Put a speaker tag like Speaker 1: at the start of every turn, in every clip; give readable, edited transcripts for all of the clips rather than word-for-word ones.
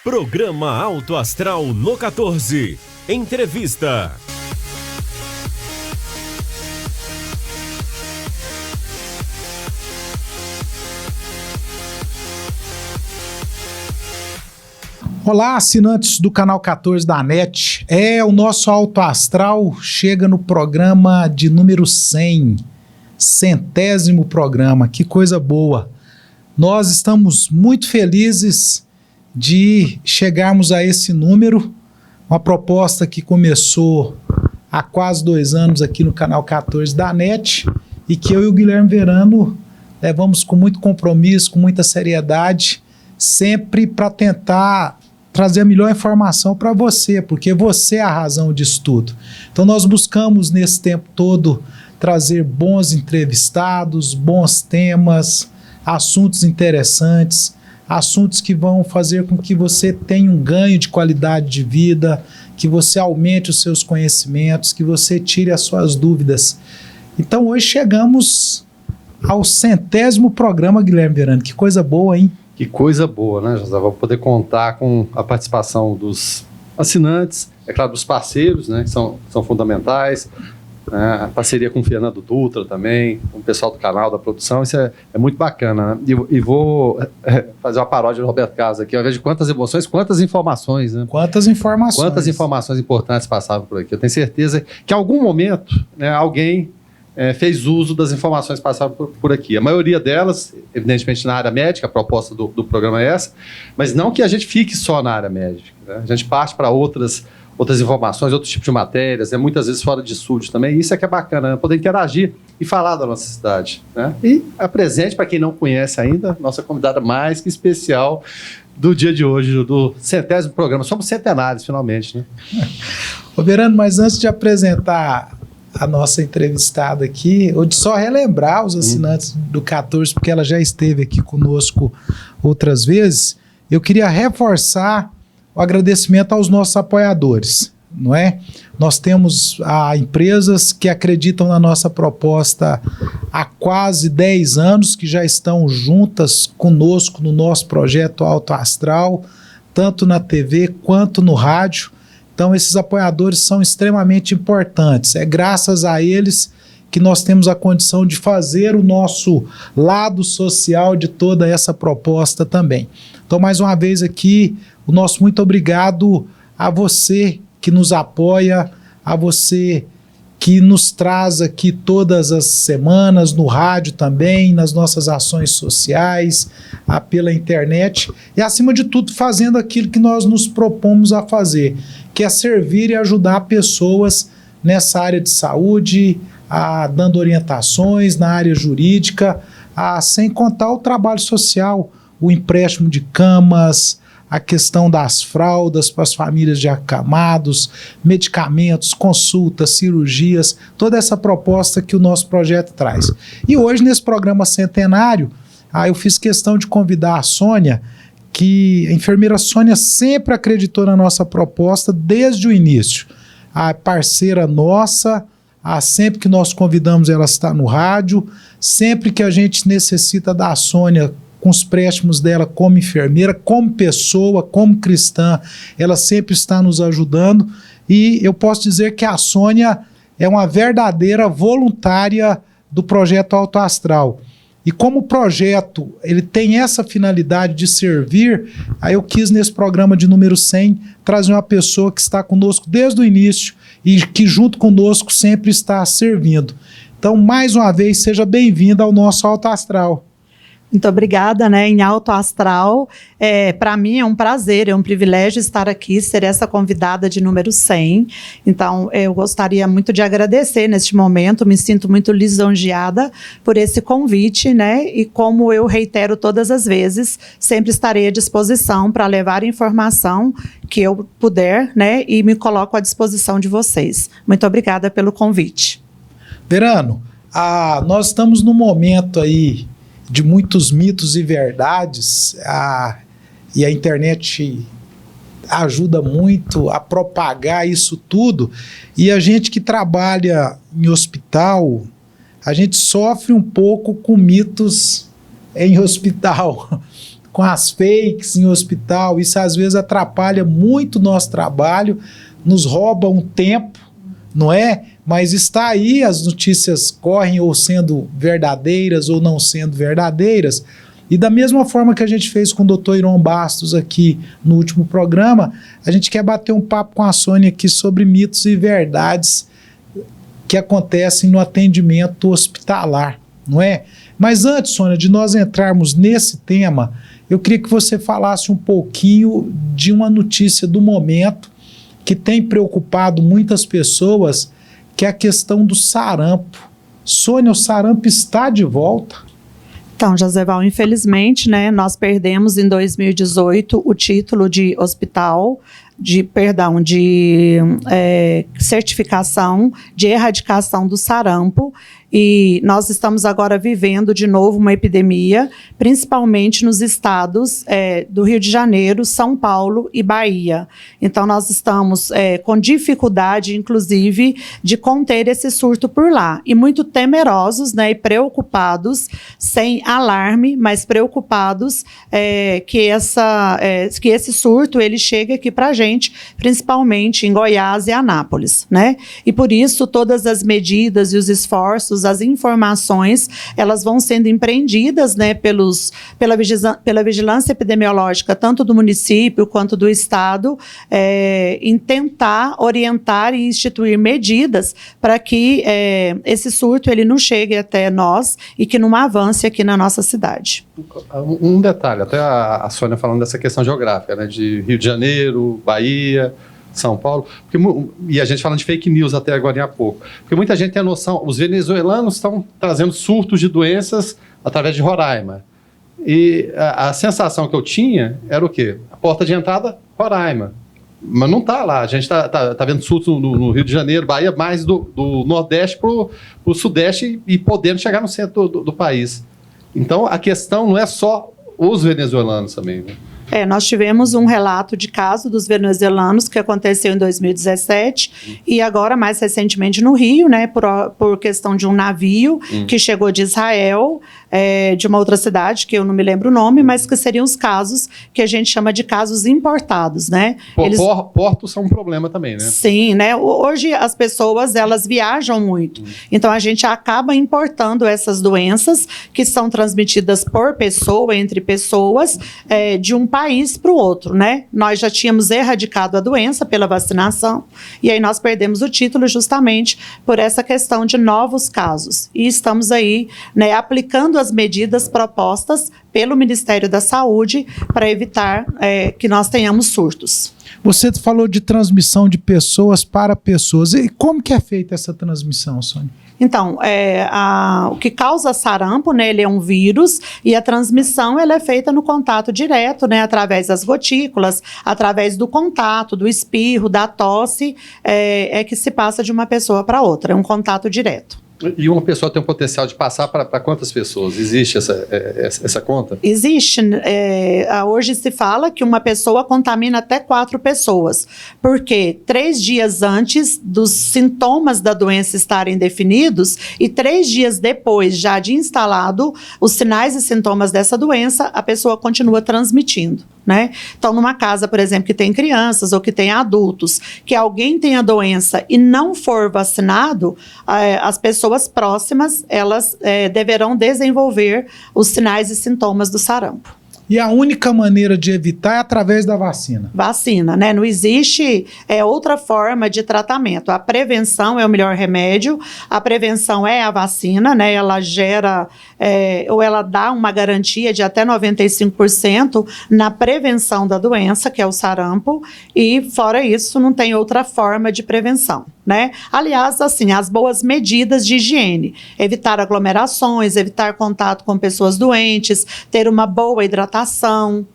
Speaker 1: Programa Alto Astral no 14. Entrevista.
Speaker 2: Olá, assinantes do canal 14 da NET. O nosso Alto Astral chega no programa de número 100, 100º programa. Que coisa boa! Nós estamos muito felizes de chegarmos a esse número, uma proposta que começou há quase 2 anos aqui no canal 14 da NET e que eu e o Guilherme Verano levamos com muito compromisso, com muita seriedade, sempre para tentar trazer a melhor informação para você, porque você é a razão disso tudo. Então nós buscamos nesse tempo todo trazer bons entrevistados, bons temas, assuntos interessantes, assuntos que vão fazer com que você tenha um ganho de qualidade de vida, que você aumente os seus conhecimentos, que você tire as suas dúvidas. Então hoje chegamos ao 100º programa, Guilherme Verano. Que coisa boa, hein?
Speaker 3: Que coisa boa, né, José? Vou poder contar com a participação dos assinantes, é claro, dos parceiros, né, que são fundamentais, né, a parceria com o Fernando Dutra também, com o pessoal do canal, da produção, isso é muito bacana, né? E vou fazer uma paródia do Roberto Carlos aqui, ao invés de quantas emoções, quantas informações, né?
Speaker 2: Quantas informações.
Speaker 3: Quantas informações importantes passavam por aqui. Eu tenho certeza que em algum momento, né, alguém fez uso das informações passadas por aqui. A maioria delas, evidentemente, na área médica, a proposta do programa é essa, mas não que a gente fique só na área médica, né? A gente parte para outras informações, outros tipos de matérias, muitas vezes fora de estúdio também. Isso é que é bacana, né? Poder interagir e falar da nossa cidade, né? E apresente, para quem não conhece ainda, nossa convidada mais que especial do dia de hoje, do 100º programa. Somos centenários, finalmente, né?
Speaker 2: Ô Verano, mas antes de apresentar a nossa entrevistada aqui, ou de só relembrar os assinantes do 14, porque ela já esteve aqui conosco outras vezes, eu queria reforçar o agradecimento aos nossos apoiadores, não é? Nós temos empresas que acreditam na nossa proposta há quase 10 anos, que já estão juntas conosco no nosso projeto Alto Astral, tanto na TV quanto no rádio. Então, esses apoiadores são extremamente importantes. É graças a eles que nós temos a condição de fazer o nosso lado social de toda essa proposta também. Então, mais uma vez aqui, o nosso muito obrigado a você que nos apoia, a você que nos traz aqui todas as semanas, no rádio também, nas nossas ações sociais, pela internet e, acima de tudo, fazendo aquilo que nós nos propomos a fazer, que é servir e ajudar pessoas nessa área de saúde, dando orientações na área jurídica, sem contar o trabalho social, o empréstimo de camas, a questão das fraldas para as famílias de acamados, medicamentos, consultas, cirurgias, toda essa proposta que o nosso projeto traz. E hoje, nesse programa centenário, eu fiz questão de convidar a Sônia, que a enfermeira Sônia sempre acreditou na nossa proposta desde o início. A parceira nossa, sempre que nós convidamos ela está no rádio, sempre que a gente necessita da Sônia, com os préstimos dela como enfermeira, como pessoa, como cristã, ela sempre está nos ajudando e eu posso dizer que a Sônia é uma verdadeira voluntária do projeto Alto Astral. E como o projeto ele tem essa finalidade de servir, aí eu quis nesse programa de número 100 trazer uma pessoa que está conosco desde o início e que junto conosco sempre está servindo. Então, mais uma vez, seja bem-vinda ao nosso Alto Astral.
Speaker 4: Muito obrigada, né, em Alto Astral. Para mim é um prazer, é um privilégio estar aqui, ser essa convidada de número 100. Então, eu gostaria muito de agradecer neste momento, me sinto muito lisonjeada por esse convite, né, e como eu reitero todas as vezes, sempre estarei à disposição para levar informação que eu puder, né, e me coloco à disposição de vocês. Muito obrigada pelo convite.
Speaker 2: Verano, nós estamos num momento aí de muitos mitos e verdades, e a internet ajuda muito a propagar isso tudo, e a gente que trabalha em hospital, a gente sofre um pouco com mitos em hospital, com as fakes em hospital. Isso às vezes atrapalha muito o nosso trabalho, nos rouba um tempo, não é? Mas está aí, as notícias correm ou sendo verdadeiras ou não sendo verdadeiras. E da mesma forma que a gente fez com o Dr. Iron Bastos aqui no último programa, a gente quer bater um papo com a Sônia aqui sobre mitos e verdades que acontecem no atendimento hospitalar, não é? Mas antes, Sônia, de nós entrarmos nesse tema, eu queria que você falasse um pouquinho de uma notícia do momento que tem preocupado muitas pessoas, que é a questão do sarampo. Sônia, o sarampo está de volta?
Speaker 4: Então, Joseval, infelizmente, né, nós perdemos em 2018 o título de hospital, de certificação de erradicação do sarampo, e nós estamos agora vivendo de novo uma epidemia, principalmente nos estados do Rio de Janeiro, São Paulo e Bahia. Então nós estamos com dificuldade, inclusive, de conter esse surto por lá, e muito temerosos, né, e preocupados, sem alarme, mas preocupados que esse surto ele chegue aqui para a gente, principalmente em Goiás e Anápolis, né? E por isso todas as medidas e os esforços, as informações, elas vão sendo empreendidas, né, pela vigilância epidemiológica, tanto do município quanto do estado, em tentar orientar e instituir medidas para que esse surto ele não chegue até nós e que não avance aqui na nossa cidade.
Speaker 3: Um detalhe, até a Sônia falando dessa questão geográfica, né, de Rio de Janeiro, Bahia, São Paulo, e a gente falando de fake news até agora há pouco, porque muita gente tem a noção, os venezuelanos estão trazendo surtos de doenças através de Roraima, e a sensação que eu tinha era o quê? A porta de entrada, Roraima, mas não está lá, a gente tá vendo surtos no Rio de Janeiro, Bahia, mais do Nordeste para o Sudeste e podendo chegar no centro do país. Então a questão não é só os venezuelanos também, né?
Speaker 4: Nós tivemos um relato de caso dos venezuelanos que aconteceu em 2017 e agora, mais recentemente, no Rio, né, por questão de um navio que chegou de Israel, de uma outra cidade, que eu não me lembro o nome, mas que seriam os casos que a gente chama de casos importados, né?
Speaker 3: Portos são um problema também, né?
Speaker 4: Sim, né? Hoje as pessoas, elas viajam muito, então a gente acaba importando essas doenças que são transmitidas por pessoa, entre pessoas, de um país para o outro, né? Nós já tínhamos erradicado a doença pela vacinação e aí nós perdemos o título justamente por essa questão de novos casos. E estamos aí, né, aplicando as medidas propostas pelo Ministério da Saúde para evitar que nós tenhamos surtos.
Speaker 2: Você falou de transmissão de pessoas para pessoas. E como que é feita essa transmissão, Sônia?
Speaker 4: Então, o que causa sarampo, né, ele é um vírus e a transmissão ela é feita no contato direto, né, através das gotículas, através do contato, do espirro, da tosse, que se passa de uma pessoa para outra, é um contato direto.
Speaker 3: E uma pessoa tem um potencial de passar para quantas pessoas? Existe essa conta?
Speaker 4: Existe. Hoje se fala que uma pessoa contamina até 4 pessoas, porque 3 dias antes dos sintomas da doença estarem definidos e 3 dias depois, já de instalado os sinais e sintomas dessa doença, a pessoa continua transmitindo, né? Então, numa casa, por exemplo, que tem crianças ou que tem adultos, que alguém tem a doença e não for vacinado, as pessoas próximas, elas deverão desenvolver os sinais e sintomas do sarampo.
Speaker 2: E a única maneira de evitar é através da vacina?
Speaker 4: Vacina, né? Não existe outra forma de tratamento. A prevenção é o melhor remédio, a prevenção é a vacina, né? Ela gera, ou ela dá uma garantia de até 95% na prevenção da doença, que é o sarampo, e fora isso não tem outra forma de prevenção, né? Aliás, assim, as boas medidas de higiene, evitar aglomerações, evitar contato com pessoas doentes, ter uma boa hidratação,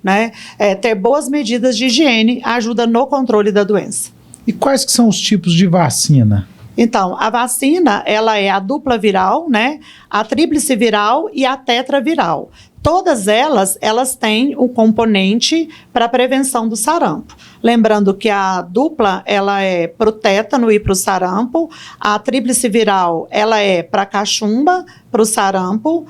Speaker 4: né? Ter boas medidas de higiene ajuda no controle da doença.
Speaker 2: E quais que são os tipos de vacina?
Speaker 4: Então, a vacina, ela é a dupla viral, né? A tríplice viral e a tetraviral. Todas elas têm um componente para prevenção do sarampo. Lembrando que a dupla, ela é para o tétano e para o sarampo. A tríplice viral, ela é para a cachumba, para o sarampo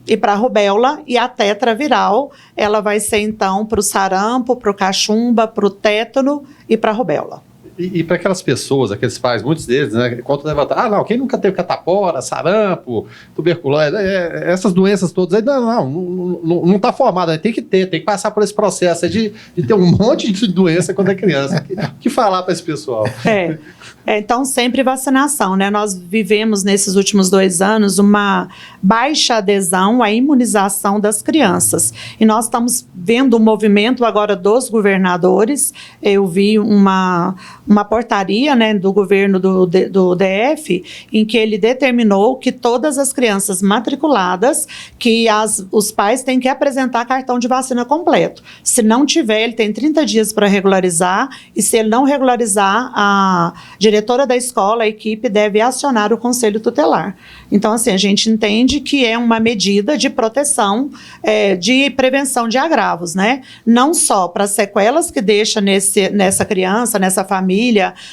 Speaker 4: e para a rubéola. E a tetraviral, ela vai ser, então, para o sarampo, para o cachumba, para o tétano e para a rubéola.
Speaker 3: E para aquelas pessoas, aqueles pais, muitos deles, né, quando levantar, não, quem nunca teve catapora, sarampo, tuberculose, essas doenças todas aí, não está formado, tem que passar por esse processo de ter um monte de doença quando é criança. Que falar para esse pessoal?
Speaker 4: Então, sempre vacinação, né? Nós vivemos nesses últimos 2 anos uma baixa adesão à imunização das crianças. E nós estamos vendo um movimento agora dos governadores. Eu vi uma portaria, né, do governo do DF, em que ele determinou que todas as crianças matriculadas, que os pais têm que apresentar cartão de vacina completo. Se não tiver, ele tem 30 dias para regularizar, e se ele não regularizar, a diretora da escola, a equipe, deve acionar o conselho tutelar. Então, assim, a gente entende que é uma medida de proteção, de prevenção de agravos, né? Não só para sequelas que deixa nessa criança, nessa família,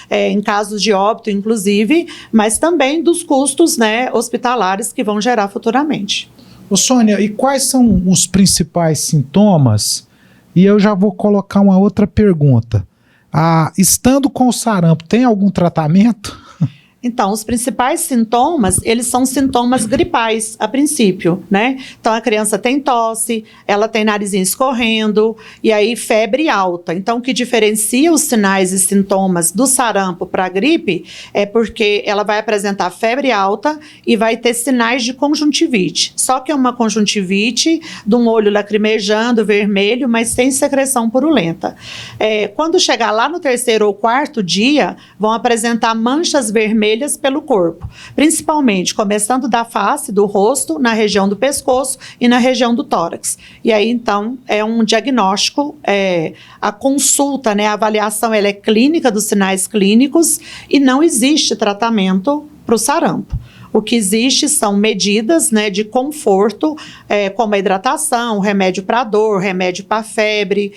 Speaker 4: em casos de óbito, inclusive, mas também dos custos, né, hospitalares que vão gerar futuramente.
Speaker 2: Ô Sônia, e quais são os principais sintomas? E eu já vou colocar uma outra pergunta. Estando com o sarampo, tem algum tratamento?
Speaker 4: Então, os principais sintomas, eles são sintomas gripais, a princípio, né? Então, a criança tem tosse, ela tem narizinho escorrendo, e aí febre alta. Então, o que diferencia os sinais e sintomas do sarampo para a gripe é porque ela vai apresentar febre alta e vai ter sinais de conjuntivite. Só que é uma conjuntivite de um olho lacrimejando, vermelho, mas sem secreção purulenta. Quando chegar lá no 3º ou 4º dia, vão apresentar manchas vermelhas pelo corpo, principalmente começando da face, do rosto, na região do pescoço e na região do tórax. E aí, então, é um diagnóstico, a consulta, né, a avaliação, ela é clínica, dos sinais clínicos, e não existe tratamento para o sarampo. O que existe são medidas, né, de conforto, como a hidratação, remédio para dor, remédio para febre,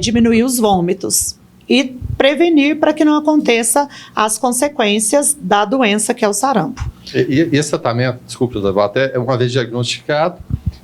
Speaker 4: diminuir os vômitos. E prevenir para que não aconteça as consequências da doença que é o sarampo.
Speaker 3: E esse tratamento, desculpe, até uma vez diagnosticado,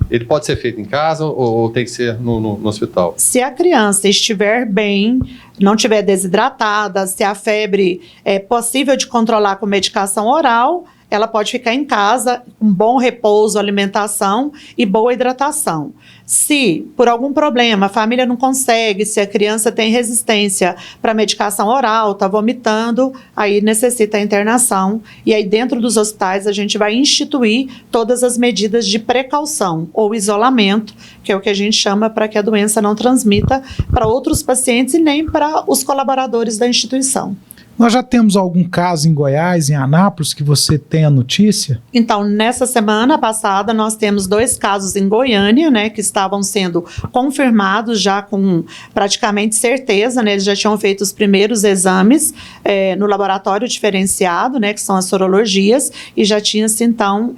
Speaker 3: ele pode ser feito em casa ou tem que ser no hospital? Se
Speaker 4: a criança estiver bem, não estiver desidratada, se a febre é possível de controlar com medicação oral, ela pode ficar em casa com bom repouso, alimentação e boa hidratação. Se, por algum problema, a família não consegue, se a criança tem resistência para medicação oral, está vomitando, aí necessita a internação. E aí, dentro dos hospitais, a gente vai instituir todas as medidas de precaução ou isolamento, que é o que a gente chama, para que a doença não transmita para outros pacientes e nem para os colaboradores da instituição.
Speaker 2: Nós já temos algum caso em Goiás, em Anápolis, que você tenha notícia?
Speaker 4: Então, nessa semana passada, nós temos 2 casos em Goiânia, né, que estavam sendo confirmados já com praticamente certeza, né, eles já tinham feito os primeiros exames no laboratório diferenciado, né, que são as sorologias, e já tinha-se, então,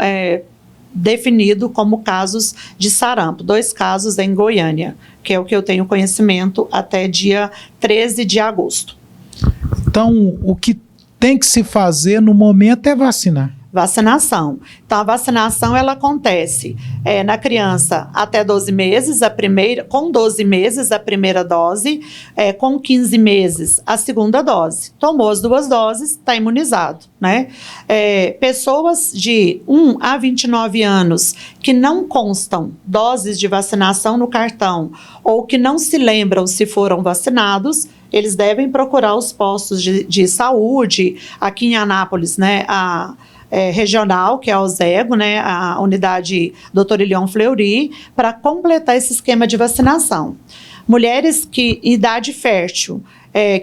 Speaker 4: definido como casos de sarampo. 2 casos em Goiânia, que é o que eu tenho conhecimento até dia 13 de agosto.
Speaker 2: Então, o que tem que se fazer no momento é vacinar.
Speaker 4: Vacinação. Então, a vacinação, ela acontece na criança até 12 meses, com 12 meses, a primeira dose, com 15 meses, a segunda dose. Tomou as 2 doses, está imunizado, né? Pessoas de 1 a 29 anos que não constam doses de vacinação no cartão ou que não se lembram se foram vacinados, eles devem procurar os postos de saúde. Aqui em Anápolis, né, regional, que é a OSEGO, né, a unidade Dr. Ilion Fleury, para completar esse esquema de vacinação. Mulheres que em idade fértil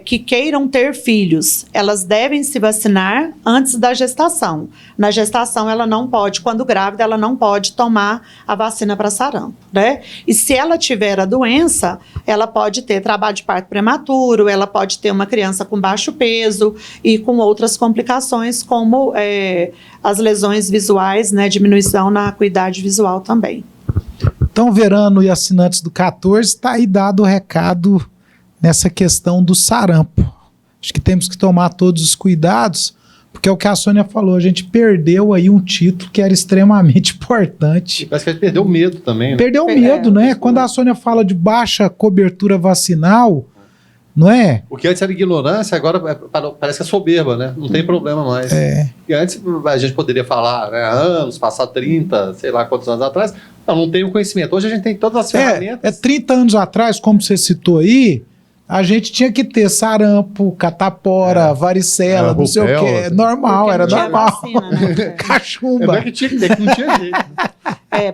Speaker 4: que queiram ter filhos, elas devem se vacinar antes da gestação. Na gestação, ela não pode, quando grávida, ela não pode tomar a vacina para sarampo, né? E se ela tiver a doença, ela pode ter trabalho de parto prematuro, ela pode ter uma criança com baixo peso e com outras complicações, como as lesões visuais, né? Diminuição na acuidade visual também.
Speaker 2: Então, Verano e assinantes do 14, está aí dado o recado nessa questão do sarampo. Acho que temos que tomar todos os cuidados, porque é o que a Sônia falou, a gente perdeu aí um título que era extremamente importante.
Speaker 3: Parece que a gente perdeu o medo também. Né?
Speaker 2: Perdeu o medo, né? Quando a Sônia fala de baixa cobertura vacinal, não é?
Speaker 3: O que antes era ignorância, agora parece que é soberba, né? Não tem problema mais. E antes a gente poderia falar, né, anos, passar 30, sei lá quantos anos atrás, não tem o conhecimento. Hoje a gente tem todas as ferramentas.
Speaker 2: 30 anos atrás, como você citou aí, a gente tinha que ter sarampo, catapora, varicela, não sei o quê. Normal, era normal.
Speaker 4: Vacina, né?
Speaker 2: Cachumba.
Speaker 3: Não é que tinha que ter, que não tinha jeito.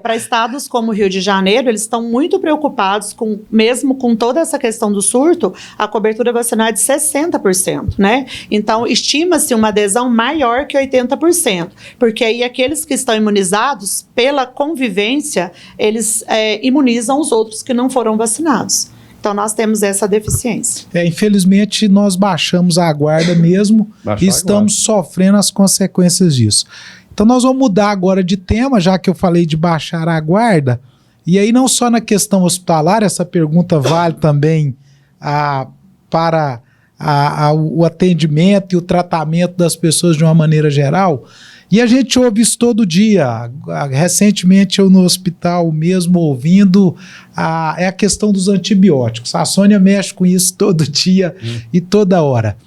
Speaker 4: Para estados como o Rio de Janeiro, eles estão muito preocupados, mesmo com toda essa questão do surto, a cobertura vacinal é de 60%, né? Então, estima-se uma adesão maior que 80%, porque aí aqueles que estão imunizados, pela convivência, eles imunizam os outros que não foram vacinados. Então, nós temos essa deficiência.
Speaker 2: Infelizmente, nós baixamos a guarda mesmo e estamos sofrendo as consequências disso. Então, nós vamos mudar agora de tema, já que eu falei de baixar a guarda. E aí, não só na questão hospitalar, essa pergunta vale também para o atendimento e o tratamento das pessoas de uma maneira geral. E a gente ouve isso todo dia. Recentemente eu no hospital mesmo ouvindo a questão dos antibióticos. A Sônia mexe com isso todo dia e toda hora.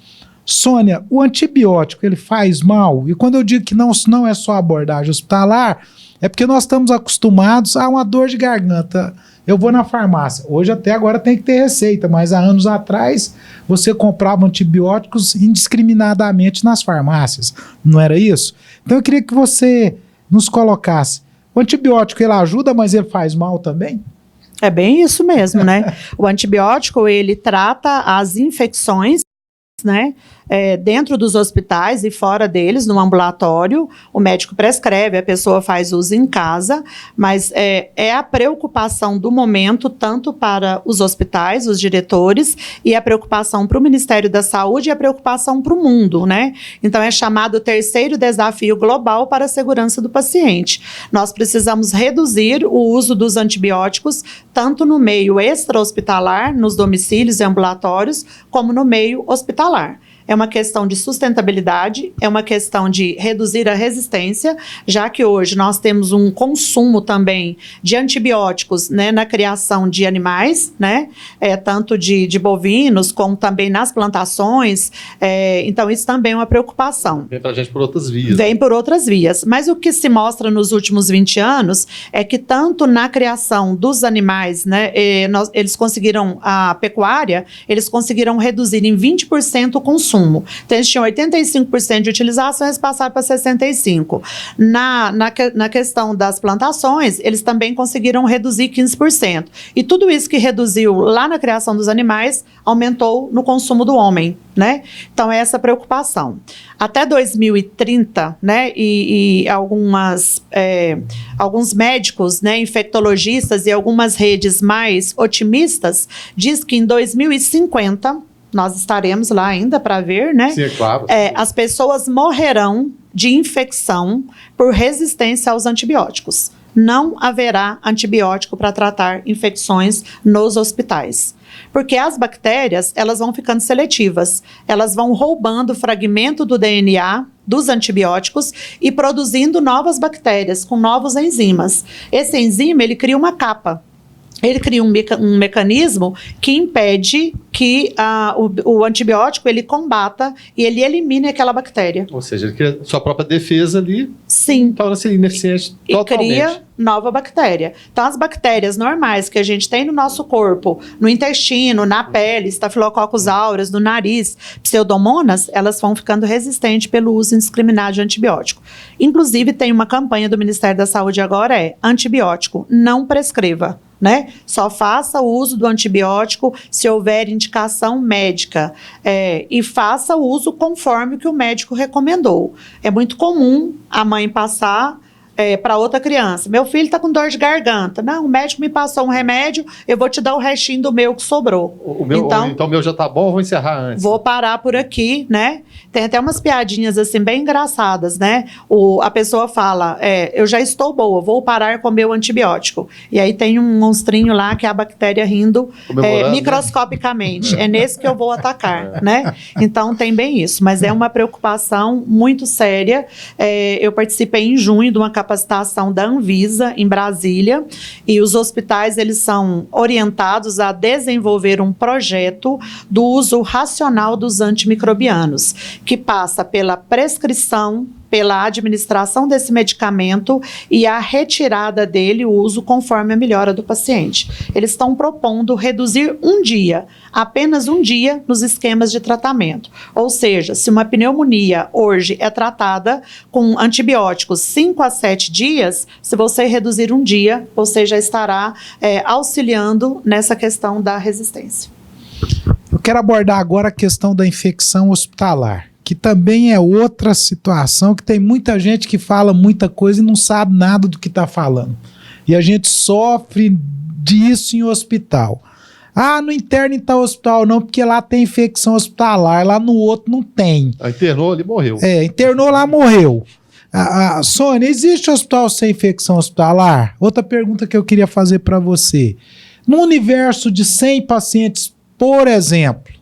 Speaker 2: Sônia, o antibiótico ele faz mal? E quando eu digo que não é só abordagem hospitalar, é porque nós estamos acostumados a uma dor de garganta. Eu vou na farmácia. Hoje até agora tem que ter receita, mas há anos atrás você comprava antibióticos indiscriminadamente nas farmácias. Não era isso? Então eu queria que você nos colocasse. O antibiótico ele ajuda, mas ele faz mal também?
Speaker 4: É bem isso mesmo, né? O antibiótico ele trata as infecções, né? Dentro dos hospitais e fora deles, no ambulatório, o médico prescreve, a pessoa faz uso em casa, mas é a preocupação do momento, tanto para os hospitais, os diretores, e a preocupação para o Ministério da Saúde e a preocupação para o mundo, né? Então, é chamado o terceiro desafio global para a segurança do paciente. Nós precisamos reduzir o uso dos antibióticos, tanto no meio extra-hospitalar, nos domicílios e ambulatórios, como no meio hospitalar. É uma questão de sustentabilidade, é uma questão de reduzir a resistência, já que hoje nós temos um consumo também de antibióticos, né, na criação de animais, né, tanto de bovinos como também nas plantações. Então isso também é uma preocupação.
Speaker 3: Vem para a gente por outras vias.
Speaker 4: Vem por outras vias. Mas o que se mostra nos últimos 20 anos é que tanto na criação dos animais, né, eles conseguiram, a pecuária, eles conseguiram reduzir em 20% o consumo. Então, eles tinham 85% de utilização, eles passaram para 65%. Na questão das plantações, eles também conseguiram reduzir 15%. E tudo isso que reduziu lá na criação dos animais, aumentou no consumo do homem, né? Então, é essa preocupação. Até 2030, né, e alguns médicos, né, infectologistas e algumas redes mais otimistas, diz que em 2050... nós estaremos lá ainda para ver, né?
Speaker 3: Sim, é claro.
Speaker 4: As pessoas morrerão de infecção por resistência aos antibióticos. Não haverá antibiótico para tratar infecções nos hospitais. Porque as bactérias, elas vão ficando seletivas. Elas vão roubando fragmento do DNA dos antibióticos e produzindo novas bactérias com novos enzimas. Esse enzima, ele cria uma capa. Ele cria um mecanismo que impede que o antibiótico ele combata e ele elimine aquela bactéria.
Speaker 3: Ou seja, ele cria sua própria defesa ali.
Speaker 4: Sim.
Speaker 3: Torna-se ineficiente totalmente.
Speaker 4: E cria nova bactéria. Então, as bactérias normais que a gente tem no nosso corpo, no intestino, na pele, Staphylococcus aureus, no nariz, pseudomonas, elas vão ficando resistentes pelo uso indiscriminado de antibiótico. Inclusive, tem uma campanha do Ministério da Saúde agora, antibiótico, não prescreva. né? Só faça o uso do antibiótico se houver indicação médica, e faça o uso conforme o que o médico recomendou. É muito comum a mãe passar para outra criança: meu filho está com dor de garganta. Não, o médico me passou um remédio, eu vou te dar o restinho do meu que sobrou.
Speaker 3: Então o meu já tá bom, eu vou encerrar antes.
Speaker 4: Vou parar por aqui, né? Tem até umas piadinhas assim bem engraçadas, né? A pessoa fala: eu já estou boa, vou parar com o meu antibiótico. E aí tem um monstrinho lá que é a bactéria rindo microscopicamente. É nesse que eu vou atacar, né? Então tem bem isso, mas é uma preocupação muito séria. Eu participei em junho de uma capacitação da Anvisa em Brasília, e os hospitais eles são orientados a desenvolver um projeto do uso racional dos antimicrobianos, que passa pela prescrição, pela administração desse medicamento e a retirada dele, o uso conforme a melhora do paciente. Eles estão propondo reduzir um dia, apenas um dia, nos esquemas de tratamento. Ou seja, se uma pneumonia hoje é tratada com antibióticos 5 a 7 dias, se você reduzir um dia, você já estará auxiliando nessa questão da resistência.
Speaker 2: Eu quero abordar agora a questão da infecção hospitalar, que também é outra situação, que tem muita gente que fala muita coisa e não sabe nada do que está falando. E a gente sofre disso em hospital. Ah, não interna em tal hospital não, porque lá tem infecção hospitalar, lá no outro não tem.
Speaker 3: Internou ali, morreu.
Speaker 2: Internou lá, morreu. Sônia, existe hospital sem infecção hospitalar? Outra pergunta que eu queria fazer para você. No universo de 100 pacientes, por exemplo,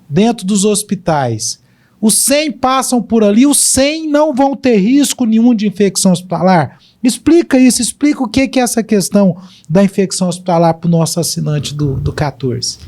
Speaker 2: dentro dos hospitais, os 100 passam por ali, os 100 não vão ter risco nenhum de infecção hospitalar? Explica isso, explica o que é essa questão da infecção hospitalar para o nosso assinante do 14.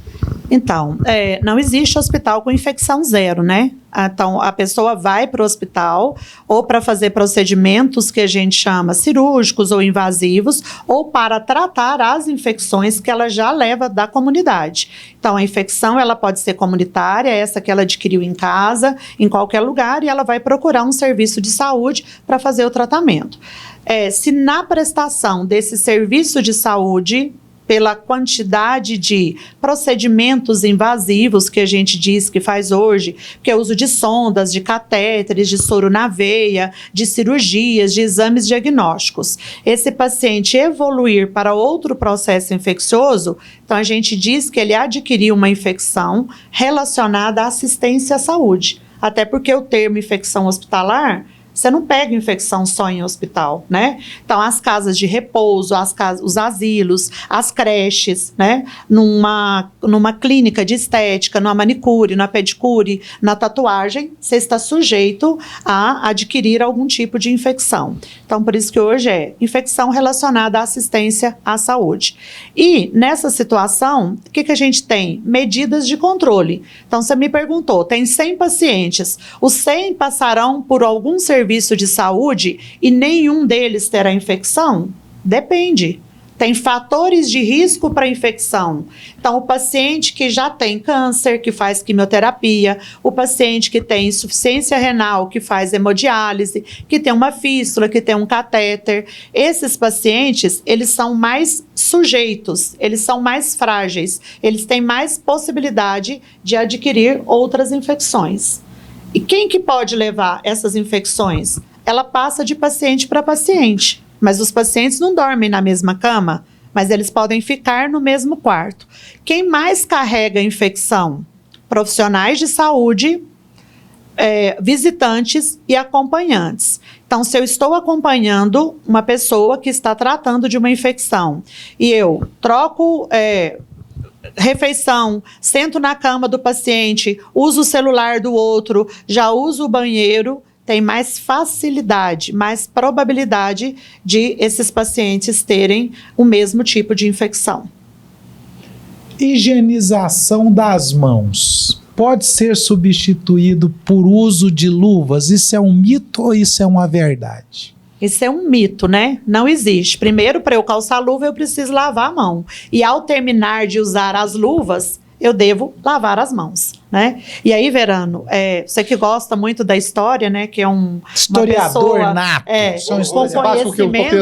Speaker 4: Então, não existe hospital com infecção zero, né? Então, a pessoa vai para o hospital ou para fazer procedimentos que a gente chama cirúrgicos ou invasivos, ou para tratar as infecções que ela já leva da comunidade. Então, a infecção ela pode ser comunitária, essa que ela adquiriu em casa, em qualquer lugar, e ela vai procurar um serviço de saúde para fazer o tratamento. Se na prestação desse serviço de saúde, pela quantidade de procedimentos invasivos que a gente diz que faz hoje, que é o uso de sondas, de catéteres, de soro na veia, de cirurgias, de exames diagnósticos, esse paciente evoluir para outro processo infeccioso, então a gente diz que ele adquiriu uma infecção relacionada à assistência à saúde. Até porque o termo infecção hospitalar, você não pega infecção só em hospital, né? Então, as casas de repouso, os asilos, as creches, né? Numa clínica de estética, numa manicure, na pedicure, na tatuagem, você está sujeito a adquirir algum tipo de infecção. Então, por isso que hoje é infecção relacionada à assistência à saúde. E, nessa situação, o que a gente tem? Medidas de controle. Então, você me perguntou, tem 100 pacientes, os 100 passarão por algum serviço de saúde e nenhum deles terá infecção? Depende. Tem fatores de risco para infecção. Então, o paciente que já tem câncer, que faz quimioterapia, o paciente que tem insuficiência renal, que faz hemodiálise, que tem uma fístula, que tem um catéter, esses pacientes, eles são mais sujeitos, eles são mais frágeis, eles têm mais possibilidade de adquirir outras infecções. E quem que pode levar essas infecções? Ela passa de paciente para paciente, mas os pacientes não dormem na mesma cama, mas eles podem ficar no mesmo quarto. Quem mais carrega a infecção? Profissionais de saúde, visitantes e acompanhantes. Então, se eu estou acompanhando uma pessoa que está tratando de uma infecção e eu troco refeição, sento na cama do paciente, uso o celular do outro, já uso o banheiro, tem mais facilidade, mais probabilidade de esses pacientes terem o mesmo tipo de infecção.
Speaker 2: Higienização das mãos pode ser substituído por uso de luvas? Isso é um mito ou isso é uma verdade?
Speaker 4: Isso é um mito, né? Não existe. Primeiro, para eu calçar luva, eu preciso lavar a mão. E ao terminar de usar as luvas, eu devo lavar as mãos. né? E aí, Verano, você que gosta muito da história, né? Que é
Speaker 2: historiador nato.
Speaker 4: Com conhecimento.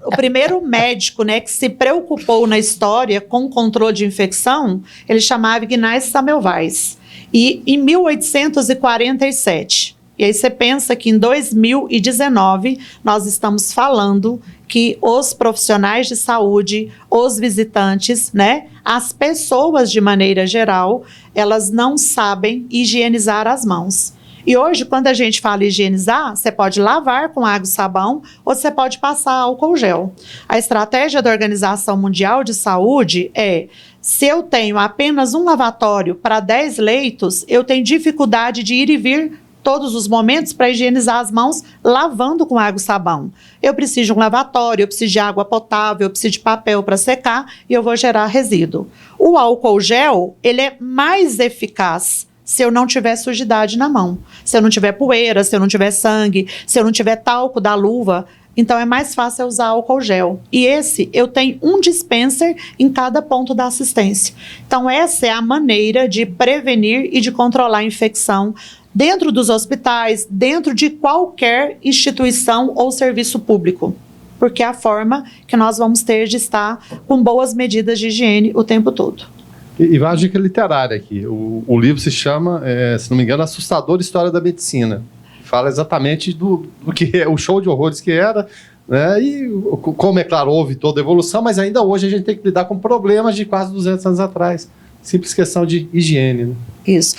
Speaker 4: O primeiro médico, né, que se preocupou na história com o controle de infecção, ele chamava Ignaz Semmelweis. E em 1847. E aí você pensa que em 2019 nós estamos falando que os profissionais de saúde, os visitantes, né, as pessoas de maneira geral, elas não sabem higienizar as mãos. E hoje, quando a gente fala higienizar, você pode lavar com água e sabão ou você pode passar álcool gel. A estratégia da Organização Mundial de Saúde é: se eu tenho apenas um lavatório para 10 leitos, eu tenho dificuldade de ir e vir todos os momentos para higienizar as mãos lavando com água e sabão. Eu preciso de um lavatório, eu preciso de água potável, eu preciso de papel para secar e eu vou gerar resíduo. O álcool gel, ele é mais eficaz se eu não tiver sujidade na mão. Se eu não tiver poeira, se eu não tiver sangue, se eu não tiver talco da luva. Então é mais fácil eu usar álcool gel. E esse, eu tenho um dispenser em cada ponto da assistência. Então essa é a maneira de prevenir e de controlar a infecção dentro dos hospitais, dentro de qualquer instituição ou serviço público. Porque é a forma que nós vamos ter de estar com boas medidas de higiene o tempo todo.
Speaker 3: E vai uma dica literária aqui. O livro se chama, se não me engano, Assustadora História da Medicina. Fala exatamente do que é o show de horrores que era, né? E como, é claro, houve toda a evolução, mas ainda hoje a gente tem que lidar com problemas de quase 200 anos atrás. Simples questão de higiene, né?
Speaker 4: Isso.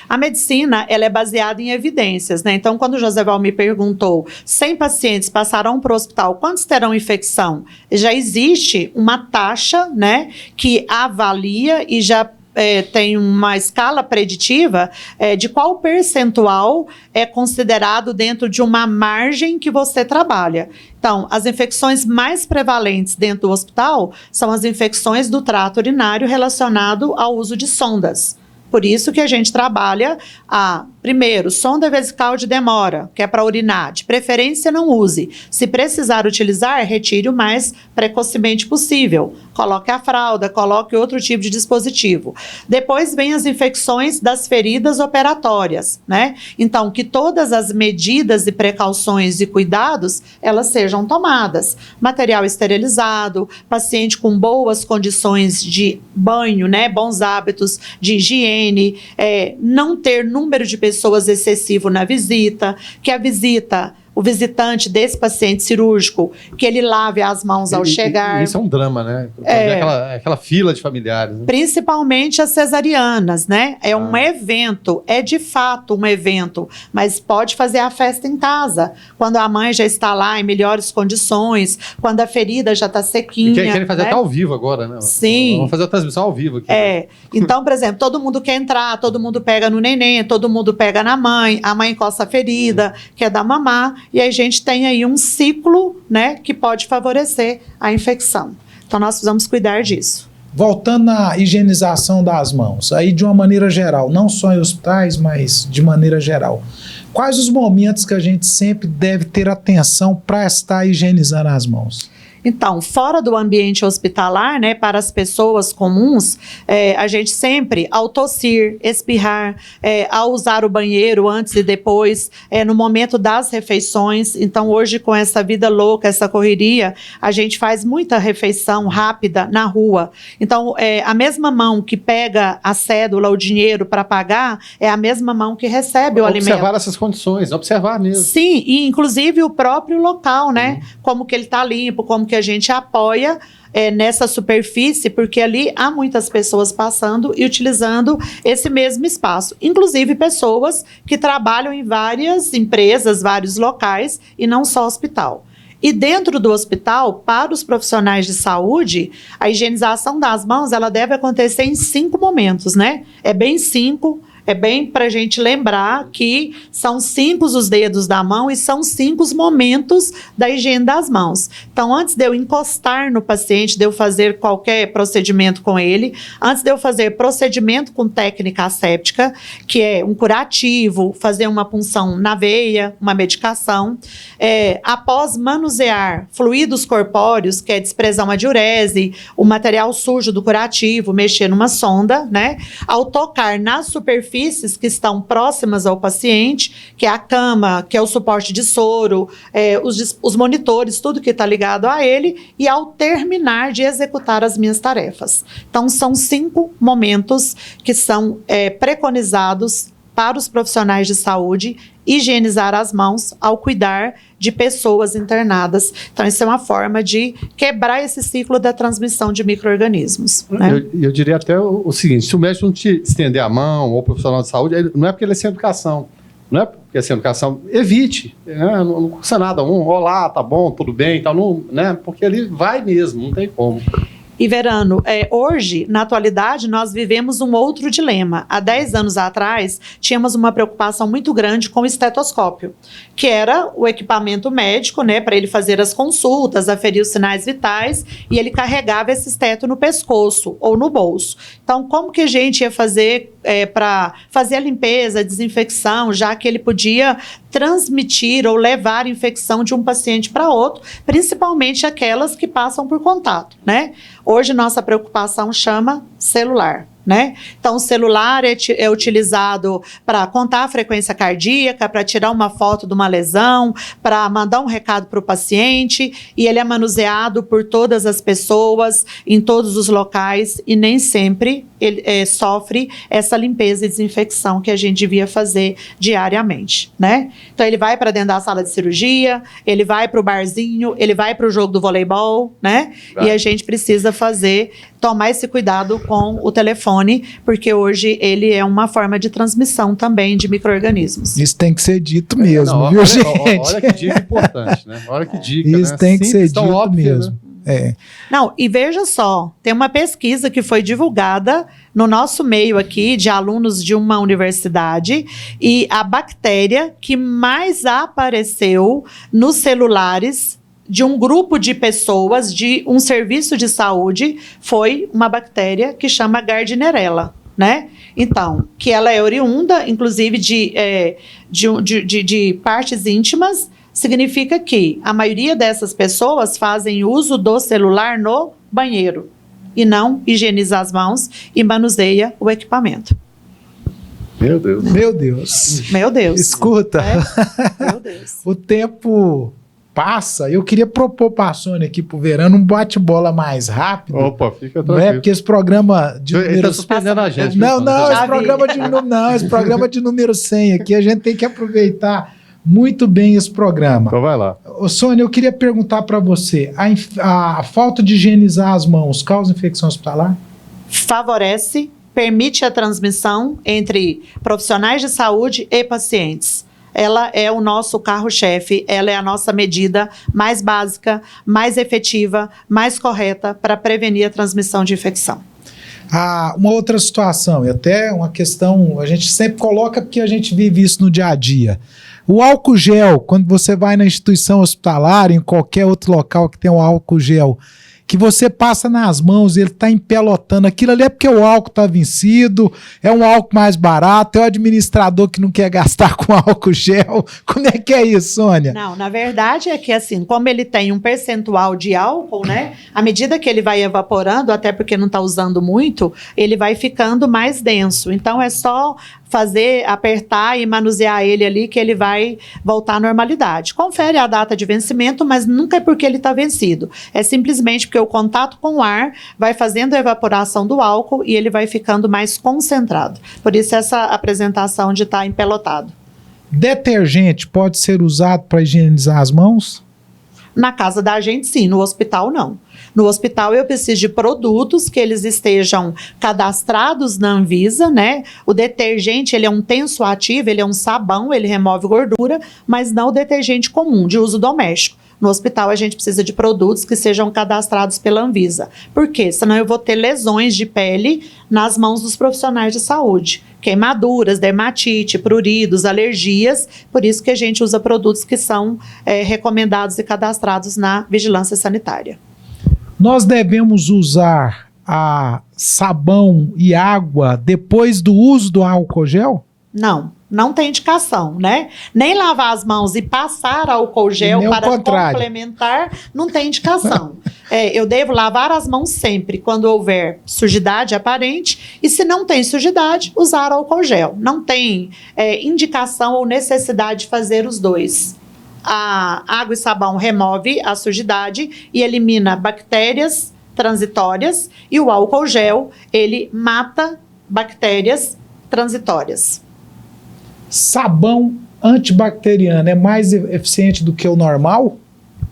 Speaker 4: A medicina, ela é baseada em evidências, né? Então, quando o José Val me perguntou, 100 pacientes passarão para o hospital, quantos terão infecção? Já existe uma taxa, né, que avalia e já tem uma escala preditiva de qual percentual é considerado dentro de uma margem que você trabalha. Então, as infecções mais prevalentes dentro do hospital são as infecções do trato urinário relacionado ao uso de sondas. Por isso que a gente trabalha primeiro, sonda vesical de demora, que é para urinar. De preferência, não use. Se precisar utilizar, retire o mais precocemente possível. Coloque a fralda, coloque outro tipo de dispositivo. Depois vem as infecções das feridas operatórias, né? Então, que todas as medidas e precauções e cuidados, elas sejam tomadas. Material esterilizado, paciente com boas condições de banho, né? Bons hábitos de higiene, não ter número de pessoas excessivo na visita, que o visitante desse paciente cirúrgico, que ele lave as mãos ao chegar.
Speaker 3: Isso é um drama, né? Aquela fila de familiares. Né?
Speaker 4: Principalmente as cesarianas, né? É um evento, é de fato um evento, mas pode fazer a festa em casa, quando a mãe já está lá em melhores condições, quando a ferida já está sequinha.
Speaker 3: E querem fazer, né? Até ao vivo agora, né?
Speaker 4: Sim.
Speaker 3: Vamos fazer a transmissão ao vivo aqui.
Speaker 4: Né? Então, por exemplo, todo mundo quer entrar, todo mundo pega no neném, todo mundo pega na mãe, a mãe encosta a ferida, quer dar mamar. E a gente tem aí um ciclo, né, que pode favorecer a infecção. Então, nós precisamos cuidar disso.
Speaker 2: Voltando à higienização das mãos, aí de uma maneira geral, não só em hospitais, mas de maneira geral. Quais os momentos que a gente sempre deve ter atenção para estar higienizando as mãos?
Speaker 4: Então, fora do ambiente hospitalar, né, para as pessoas comuns, a gente sempre, ao tossir, espirrar, ao usar o banheiro antes e depois, no momento das refeições. Então, hoje, com essa vida louca, essa correria, a gente faz muita refeição rápida na rua. Então, a mesma mão que pega a cédula, o dinheiro para pagar, é a mesma mão que recebe o alimento.
Speaker 3: Observar essas condições, observar mesmo.
Speaker 4: Sim, e inclusive o próprio local, né? Como que ele está limpo, como que a gente apoia nessa superfície, porque ali há muitas pessoas passando e utilizando esse mesmo espaço. Inclusive pessoas que trabalham em várias empresas, vários locais e não só hospital. E dentro do hospital, para os profissionais de saúde, a higienização das mãos, ela deve acontecer em 5 momentos, né? É bem 5. É bem para a gente lembrar que são 5 os dedos da mão e são 5 os momentos da higiene das mãos. Então, antes de eu encostar no paciente, de eu fazer qualquer procedimento com ele, antes de eu fazer procedimento com técnica asséptica, que é um curativo, fazer uma punção na veia, uma medicação, após manusear fluidos corpóreos, que é desprezar uma diurese, o material sujo do curativo, mexer numa sonda, né? Ao tocar nas superfícies que estão próximas ao paciente, que é a cama, que é o suporte de soro, os monitores, tudo que está ligado a ele, e ao terminar de executar as minhas tarefas. Então, são 5 momentos que são preconizados para os profissionais de saúde higienizar as mãos ao cuidar de pessoas internadas. Então, isso é uma forma de quebrar esse ciclo da transmissão de micro-organismos. Né?
Speaker 3: Eu diria até o seguinte, se o médico não te estender a mão, ou o profissional de saúde, não é porque ele é sem educação. Não é porque é sem educação, evite. Né? Não custa nada. Olá, tá bom, tudo bem, tal, não, né? Porque ele vai mesmo, não tem como.
Speaker 4: E Verano, hoje, na atualidade, nós vivemos um outro dilema. Há 10 anos atrás, tínhamos uma preocupação muito grande com o estetoscópio, que era o equipamento médico, né, para ele fazer as consultas, aferir os sinais vitais, e ele carregava esse esteto no pescoço ou no bolso. Então, como que a gente ia fazer para fazer a limpeza, a desinfecção, já que ele podia transmitir ou levar infecção de um paciente para outro, principalmente aquelas que passam por contato, né? Hoje, nossa preocupação chama celular. Né? Então, o celular é utilizado para contar a frequência cardíaca, para tirar uma foto de uma lesão, para mandar um recado para o paciente, e ele é manuseado por todas as pessoas, em todos os locais, e nem sempre ele sofre essa limpeza e desinfecção que a gente devia fazer diariamente, né? Então, ele vai para dentro da sala de cirurgia, ele vai para o barzinho, ele vai para o jogo do voleibol, né? E a gente precisa tomar esse cuidado com o telefone, porque hoje ele é uma forma de transmissão também de micro-organismos.
Speaker 2: Isso tem que ser dito mesmo, viu, gente?
Speaker 3: Olha que dica importante, né? Olha que dica,
Speaker 2: isso, né? Tem que ser dito óbvio, mesmo. Né?
Speaker 4: Não, e veja só, tem uma pesquisa que foi divulgada no nosso meio aqui, de alunos de uma universidade, e a bactéria que mais apareceu nos celulares de um grupo de pessoas, de um serviço de saúde, foi uma bactéria que chama Gardnerella, né? Então, que ela é oriunda, inclusive, de partes íntimas, significa que a maioria dessas pessoas fazem uso do celular no banheiro e não higieniza as mãos e manuseia o equipamento.
Speaker 3: Meu Deus.
Speaker 2: Meu Deus.
Speaker 4: Meu Deus.
Speaker 2: Escuta.
Speaker 4: Meu Deus.
Speaker 2: O tempo passa. Eu queria propor para a Sônia aqui pro Verano um bate-bola mais rápido.
Speaker 3: Opa, fica tranquilo.
Speaker 2: Não é porque esse programa de
Speaker 3: número... Ele tá suspendendo a gente.
Speaker 2: Esse programa de número 100 aqui, a gente tem que aproveitar muito bem esse programa.
Speaker 3: Então vai lá.
Speaker 2: Ô, Sônia, eu queria perguntar para você, a falta de higienizar as mãos causa infecção hospitalar?
Speaker 4: Favorece, permite a transmissão entre profissionais de saúde e pacientes. Ela é o nosso carro-chefe, ela é a nossa medida mais básica, mais efetiva, mais correta para prevenir a transmissão de infecção.
Speaker 2: Uma outra situação, e até uma questão, a gente sempre coloca porque a gente vive isso no dia a dia. O álcool gel, quando você vai na instituição hospitalar, em qualquer outro local que tem um álcool gel, que você passa nas mãos e ele está empelotando, aquilo ali é porque o álcool está vencido, é um álcool mais barato, é o administrador que não quer gastar com álcool gel. Como é que é isso, Sônia?
Speaker 4: Não, na verdade é que assim, como ele tem um percentual de álcool, né, à medida que ele vai evaporando, até porque não está usando muito, ele vai ficando mais denso. Então é só apertar e manusear ele ali que ele vai voltar à normalidade. Confere a data de vencimento, mas nunca é porque ele está vencido. É simplesmente porque o contato com o ar vai fazendo a evaporação do álcool e ele vai ficando mais concentrado. Por isso essa apresentação de estar empelotado.
Speaker 2: Detergente pode ser usado para higienizar as mãos?
Speaker 4: Na casa da gente, sim. No hospital, não. No hospital, eu preciso de produtos que eles estejam cadastrados na Anvisa, né? O detergente, ele é um tensoativo, ele é um sabão, ele remove gordura, mas não o detergente comum, de uso doméstico. no hospital a gente precisa de produtos que sejam cadastrados pela Anvisa. Por quê? Senão eu vou ter lesões de pele nas mãos dos profissionais de saúde. Queimaduras, dermatite, pruridos, alergias. Por isso que a gente usa produtos que são recomendados e cadastrados na vigilância sanitária.
Speaker 2: Nós devemos usar a sabão e água depois do uso do álcool gel?
Speaker 4: Não tem indicação, né? Nem lavar as mãos e passar álcool gel para complementar, não tem indicação. Eu devo lavar as mãos sempre, quando houver sujidade aparente, e se não tem sujidade, usar álcool gel. Não tem indicação ou necessidade de fazer os dois. A água e sabão remove a sujidade e elimina bactérias transitórias, e o álcool gel, ele mata bactérias transitórias.
Speaker 2: Sabão antibacteriano é mais eficiente do que o normal?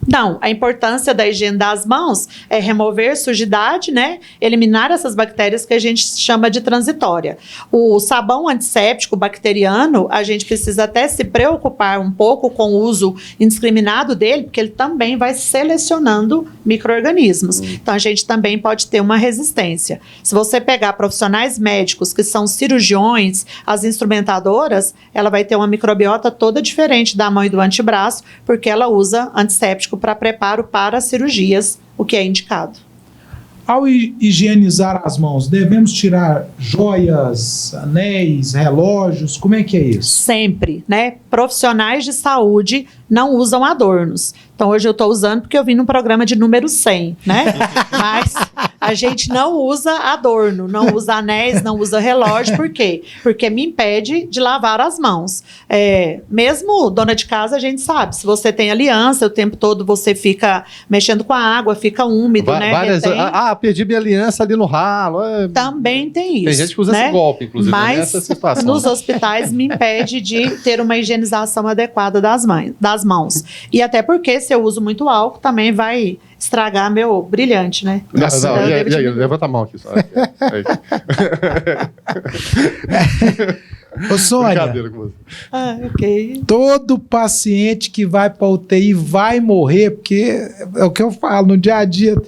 Speaker 4: Não, a importância da higiene das mãos é remover sujidade, né? Eliminar essas bactérias que a gente chama de transitória. O sabão antisséptico bacteriano, a gente precisa até se preocupar um pouco com o uso indiscriminado dele, porque ele também vai selecionando micro-organismos. Então, a gente também pode ter uma resistência. Se você pegar profissionais médicos que são cirurgiões, as instrumentadoras, ela vai ter uma microbiota toda diferente da mão e do antebraço, porque ela usa antisséptico para preparo para cirurgias, o que é indicado.
Speaker 2: Ao higienizar as mãos, devemos tirar joias, anéis, relógios? Como é que é isso?
Speaker 4: Sempre, né? Profissionais de saúde não usam adornos. Então, hoje eu estou usando porque eu vim num programa de número 100, né? Mas a gente não usa adorno, não usa anéis, não usa relógio. Por quê? Porque me impede de lavar as mãos. Mesmo dona de casa, a gente sabe. Se você tem aliança, o tempo todo você fica mexendo com a água, fica úmido, né?
Speaker 3: Perdi minha aliança ali no ralo.
Speaker 4: Também tem isso.
Speaker 3: Tem gente que usa esse golpe, inclusive,
Speaker 4: mas
Speaker 3: nessa situação.
Speaker 4: Nos hospitais me impede de ter uma higienização adequada das mãos. E até porque, se eu uso muito álcool, também vai estragar meu brilhante, né?
Speaker 3: Não, e aí, levanta a mão aqui. Só.
Speaker 2: Ô, Sônia,
Speaker 4: ok.
Speaker 2: Todo paciente que vai para UTI vai morrer, porque é o que eu falo, no dia a dia,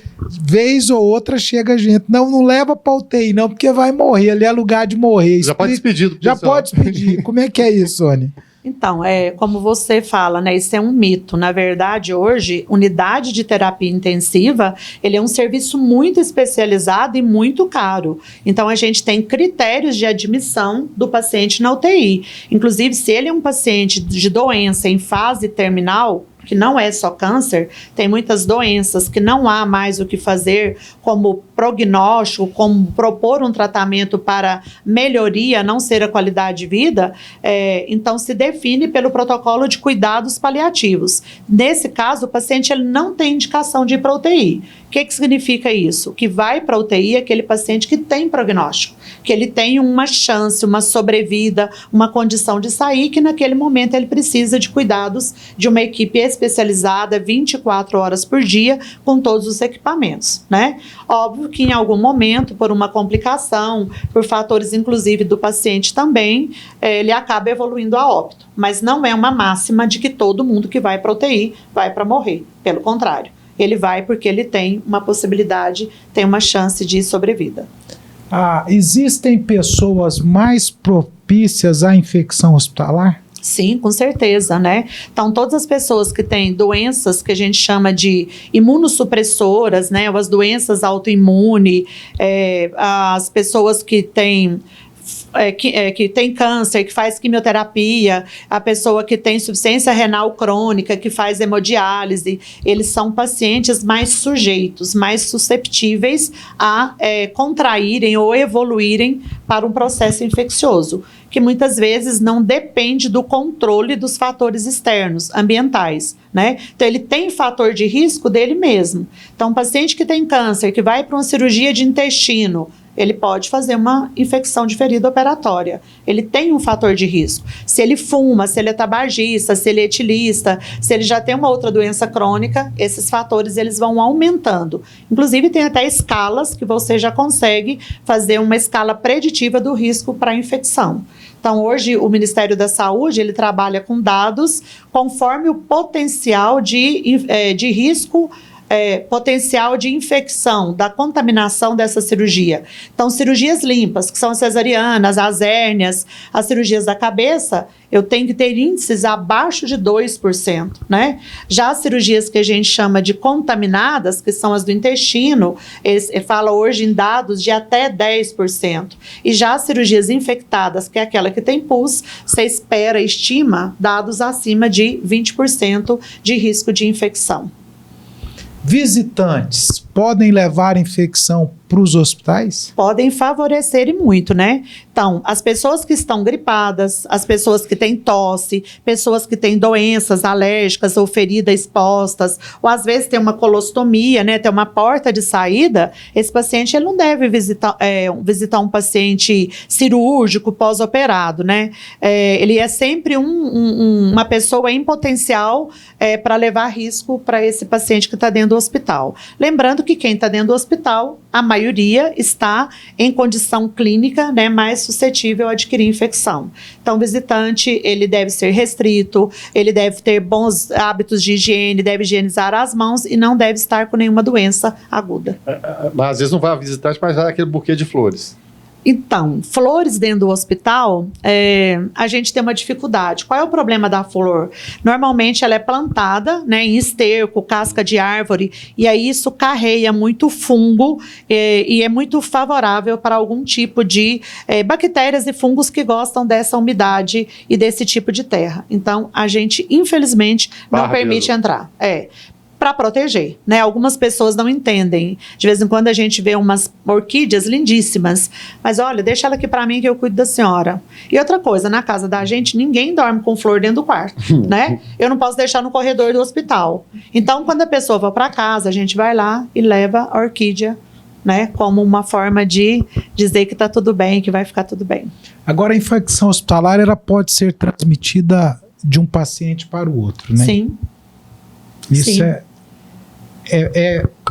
Speaker 2: vez ou outra chega gente, não leva para UTI não, porque vai morrer, ali é lugar de morrer.
Speaker 3: Já pode despedir.
Speaker 2: Já pode despedir. Como é que é isso, Sônia?
Speaker 4: Então, como você fala, né, isso é um mito. Na verdade, hoje, unidade de terapia intensiva, ele é um serviço muito especializado e muito caro. Então, a gente tem critérios de admissão do paciente na UTI. Inclusive, se ele é um paciente de doença em fase terminal, que não é só câncer, tem muitas doenças que não há mais o que fazer como prognóstico, como propor um tratamento para melhoria, não ser a qualidade de vida, então se define pelo protocolo de cuidados paliativos. Nesse caso, o paciente ele não tem indicação de ir para a UTI. O que significa isso? Que vai para a UTI aquele paciente que tem prognóstico, que ele tem uma chance, uma sobrevida, uma condição de sair, que naquele momento ele precisa de cuidados de uma equipe especializada 24 horas por dia, com todos os equipamentos, né? Óbvio que em algum momento, por uma complicação, por fatores inclusive do paciente também, ele acaba evoluindo a óbito. Mas não é uma máxima de que todo mundo que vai para a UTI vai para morrer. Pelo contrário, ele vai porque ele tem uma possibilidade, tem uma chance de sobrevida.
Speaker 2: Existem pessoas mais propícias à infecção hospitalar?
Speaker 4: Sim, com certeza, né? Então, todas as pessoas que têm doenças que a gente chama de imunossupressoras, né? Ou as doenças autoimunes, as pessoas que têm que tem câncer, que faz quimioterapia, a pessoa que tem insuficiência renal crônica, que faz hemodiálise, eles são pacientes mais sujeitos, mais susceptíveis a contraírem ou evoluírem para um processo infeccioso, que muitas vezes não depende do controle dos fatores externos, ambientais, né? Então, ele tem fator de risco dele mesmo. Então, um paciente que tem câncer, que vai para uma cirurgia de intestino, ele pode fazer uma infecção de ferida operatória. Ele tem um fator de risco. Se ele fuma, se ele é tabagista, se ele é etilista, se ele já tem uma outra doença crônica, esses fatores eles vão aumentando. Inclusive, tem até escalas que você já consegue fazer uma escala preditiva do risco para a infecção. Então, hoje, o Ministério da Saúde, ele trabalha com dados conforme o potencial de risco, potencial de infecção, da contaminação dessa cirurgia. Então, cirurgias limpas, que são as cesarianas, as hérnias, as cirurgias da cabeça, eu tenho que ter índices abaixo de 2%, né? Já as cirurgias que a gente chama de contaminadas, que são as do intestino, ele fala hoje em dados de até 10%. E já as cirurgias infectadas, que é aquela que tem pus, você estima dados acima de 20% de risco de infecção.
Speaker 2: Visitantes podem levar infecção para os hospitais?
Speaker 4: Podem favorecer e muito, né? Então, as pessoas que estão gripadas, as pessoas que têm tosse, pessoas que têm doenças alérgicas ou feridas expostas, ou às vezes tem uma colostomia, né? Tem uma porta de saída, esse paciente ele não deve visitar um paciente cirúrgico pós-operado, né? Ele é sempre uma pessoa em potencial para levar risco para esse paciente que está dentro do hospital. Lembrando que quem está dentro do hospital, a maioria está em condição clínica, né, mais suscetível a adquirir infecção. Então, o visitante, ele deve ser restrito, ele deve ter bons hábitos de higiene, deve higienizar as mãos e não deve estar com nenhuma doença aguda.
Speaker 3: Mas às vezes não vai a visitante, mas vai aquele buquê de flores.
Speaker 4: Então, flores dentro do hospital, a gente tem uma dificuldade. Qual é o problema da flor? Normalmente ela é plantada, né, em esterco, casca de árvore, e aí isso carrega muito fungo e é muito favorável para algum tipo de bactérias e fungos que gostam dessa umidade e desse tipo de terra. Então, a gente, infelizmente, não permite entrar. Para proteger, né? Algumas pessoas não entendem. De vez em quando a gente vê umas orquídeas lindíssimas, mas olha, deixa ela aqui para mim que eu cuido da senhora. E outra coisa, na casa da gente, ninguém dorme com flor dentro do quarto, né? Eu não posso deixar no corredor do hospital. Então, quando a pessoa vai para casa, a gente vai lá e leva a orquídea, né? Como uma forma de dizer que está tudo bem, que vai ficar tudo bem.
Speaker 2: Agora, a infecção hospitalar, ela pode ser transmitida de um paciente para o outro, né?
Speaker 4: Sim.
Speaker 2: Isso
Speaker 4: Sim.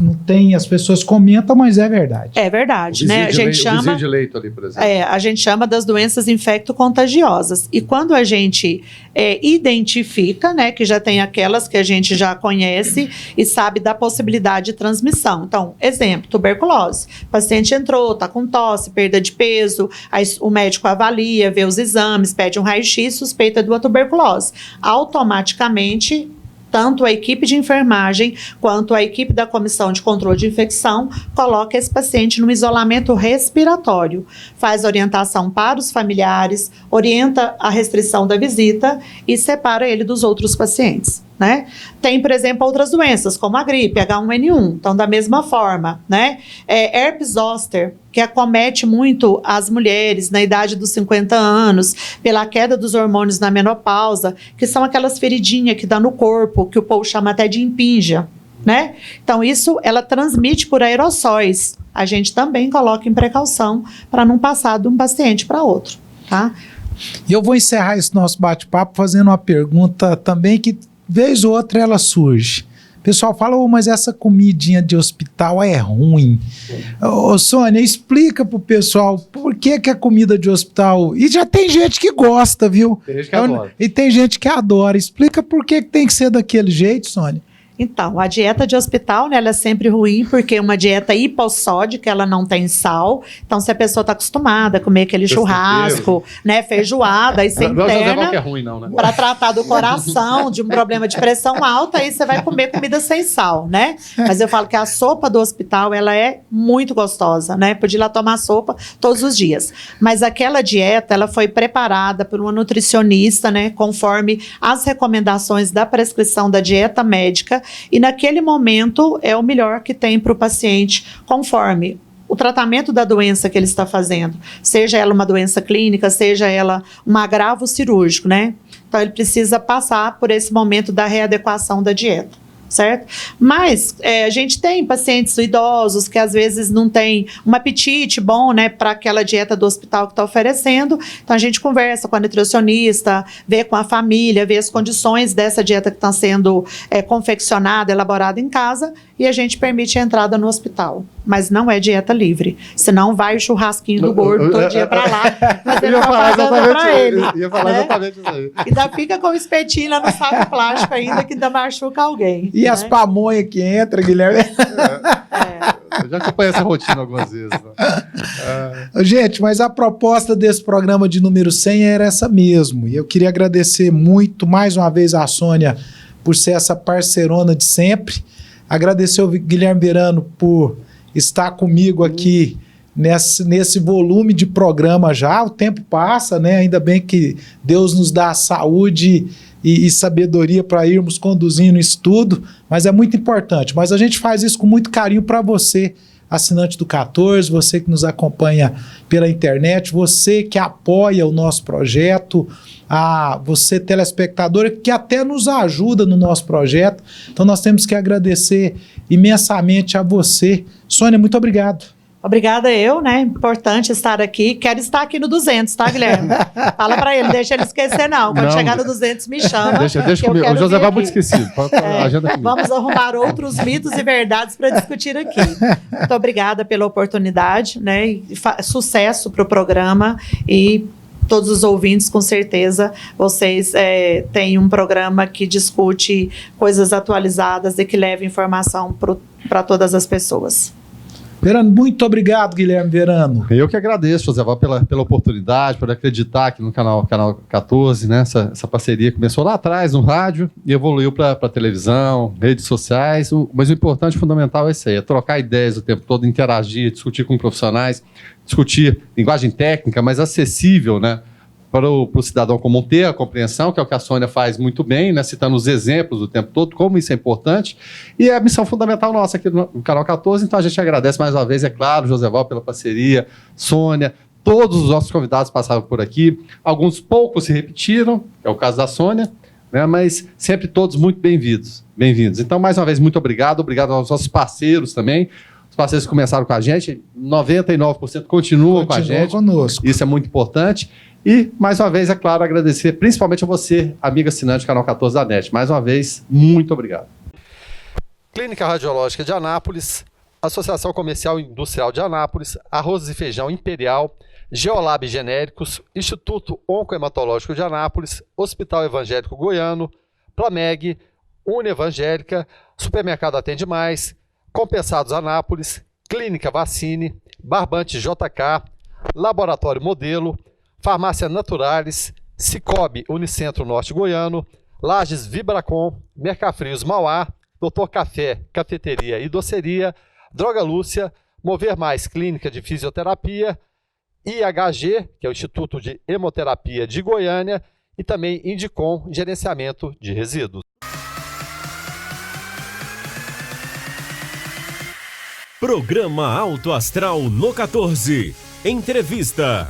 Speaker 2: Não tem, as pessoas comentam, mas é verdade.
Speaker 4: É verdade, né? A gente chama,
Speaker 3: vizinho de leito ali, por exemplo.
Speaker 4: a gente chama das doenças infecto-contagiosas. E quando a gente identifica, né, que já tem aquelas que a gente já conhece e sabe da possibilidade de transmissão. Então, exemplo, tuberculose. O paciente entrou, está com tosse, perda de peso, aí o médico avalia, vê os exames, pede um raio-x, suspeita de uma tuberculose. Automaticamente, tanto a equipe de enfermagem quanto a equipe da Comissão de Controle de Infecção coloca esse paciente no isolamento respiratório, faz orientação para os familiares, orienta a restrição da visita e separa ele dos outros pacientes, né? Tem, por exemplo, outras doenças, como a gripe, H1N1, então da mesma forma, né? Herpes zoster, que acomete muito as mulheres na idade dos 50 anos, pela queda dos hormônios na menopausa, que são aquelas feridinhas que dá no corpo, que o povo chama até de impinja, né? Então isso, ela transmite por aerossóis. A gente também coloca em precaução para não passar de um paciente para outro, tá?
Speaker 2: E eu vou encerrar esse nosso bate-papo fazendo uma pergunta também que, vez ou outra, ela surge. O pessoal fala, mas essa comidinha de hospital é ruim. Ô, Sônia, explica pro pessoal por que a comida de hospital... E já tem gente que gosta, viu?
Speaker 3: Tem gente que adora.
Speaker 2: E tem gente que adora. Explica por que tem que ser daquele jeito, Sônia.
Speaker 4: Então, a dieta de hospital, né, ela é sempre ruim, porque é uma dieta hipossódica, ela não tem sal. Então, se a pessoa está acostumada a comer aquele churrasco, né, feijoada, aí você interna
Speaker 3: que é ruim, não, né?
Speaker 4: para tratar do coração, de um problema de pressão alta, aí você vai comer comida sem sal, né? Mas eu falo que a sopa do hospital, ela é muito gostosa, né? Podia ir lá tomar sopa todos os dias. Mas aquela dieta, ela foi preparada por uma nutricionista, né, conforme as recomendações da prescrição da dieta médica, e naquele momento é o melhor que tem para o paciente, conforme o tratamento da doença que ele está fazendo, seja ela uma doença clínica, seja ela um agravo cirúrgico, né? Então ele precisa passar por esse momento da readequação da dieta. certo? Mas a gente tem pacientes idosos que às vezes não tem um apetite bom, né, para aquela dieta do hospital que está oferecendo. Então a gente conversa com a nutricionista, vê com a família, vê as condições dessa dieta que está sendo confeccionada, elaborada em casa, e a gente permite a entrada no hospital. Mas não é dieta livre. Senão vai o churrasquinho do gordo todo dia para lá, fazendo propaganda para ele.
Speaker 3: Ia falar exatamente isso aí.
Speaker 4: Ainda fica com o espetinho lá no saco plástico ainda, que ainda machuca alguém.
Speaker 2: E as pamonhas que entra, Guilherme?
Speaker 3: Eu já acompanhei essa rotina algumas vezes. Né?
Speaker 2: Gente, mas a proposta desse programa de número 100 era essa mesmo. E eu queria agradecer muito, mais uma vez, a Sônia por ser essa parceirona de sempre. Agradecer ao Guilherme Verano por estar comigo aqui nesse volume de programa já. O tempo passa, né? Ainda bem que Deus nos dá saúde e sabedoria para irmos conduzindo isso tudo, mas é muito importante. Mas a gente faz isso com muito carinho para você, assinante do 14, você que nos acompanha pela internet, você que apoia o nosso projeto, você telespectadora que até nos ajuda no nosso projeto. Então nós temos que agradecer imensamente a você. Sônia, muito obrigado.
Speaker 4: Obrigada eu, né? Importante estar aqui. Quero estar aqui no 200, tá, Guilherme? Fala pra ele, deixa ele esquecer não. Quando chegar no 200, me chama.
Speaker 3: Deixa comigo. O José vai muito esquecido. Agenda comigo.
Speaker 4: Vamos arrumar outros mitos e verdades para discutir aqui. Muito obrigada pela oportunidade, né? E sucesso para o programa e todos os ouvintes, com certeza, vocês têm um programa que discute coisas atualizadas e que leva informação para todas as pessoas.
Speaker 2: Verano, muito obrigado, Guilherme Verano.
Speaker 3: Eu que agradeço, José Val, pela oportunidade, por acreditar aqui no canal 14, né? Essa parceria começou lá atrás, no rádio, e evoluiu para televisão, redes sociais. Mas o importante, fundamental é isso aí, é trocar ideias o tempo todo, interagir, discutir com profissionais, discutir linguagem técnica, mas acessível, né? Para o cidadão comum ter a compreensão, que é o que a Sônia faz muito bem, né, citando os exemplos o tempo todo, como isso é importante, e é a missão fundamental nossa aqui no Canal 14, então a gente agradece mais uma vez, é claro, José Val, pela parceria, Sônia, todos os nossos convidados passaram por aqui, alguns poucos se repetiram, é o caso da Sônia, né, mas sempre todos muito bem-vindos. Então, mais uma vez, muito obrigado aos nossos parceiros também, os parceiros que começaram com a gente, 99% continuam com a gente,
Speaker 2: conosco.
Speaker 3: Isso é muito importante. E, mais uma vez, é claro, agradecer principalmente a você, amiga assinante do Canal 14 da NET. Mais uma vez, muito obrigado. Clínica Radiológica de Anápolis, Associação Comercial e Industrial de Anápolis, Arroz e Feijão Imperial, Geolab Genéricos, Instituto Oncohematológico de Anápolis, Hospital Evangélico Goiano, Plameg, Unievangélica, Supermercado Atende Mais, Compensados Anápolis, Clínica Vacine, Barbante JK, Laboratório Modelo, Farmácia Naturalis, Cicobi Unicentro Norte Goiano, Lages Vibracom, Mercafrios Mauá, Doutor Café, Cafeteria e Doceria, Droga Lúcia, Mover Mais Clínica de Fisioterapia, IHG, que é o Instituto de Hemoterapia de Goiânia, e também Indicom, Gerenciamento de Resíduos.
Speaker 1: Programa Alto Astral no 14. Entrevista.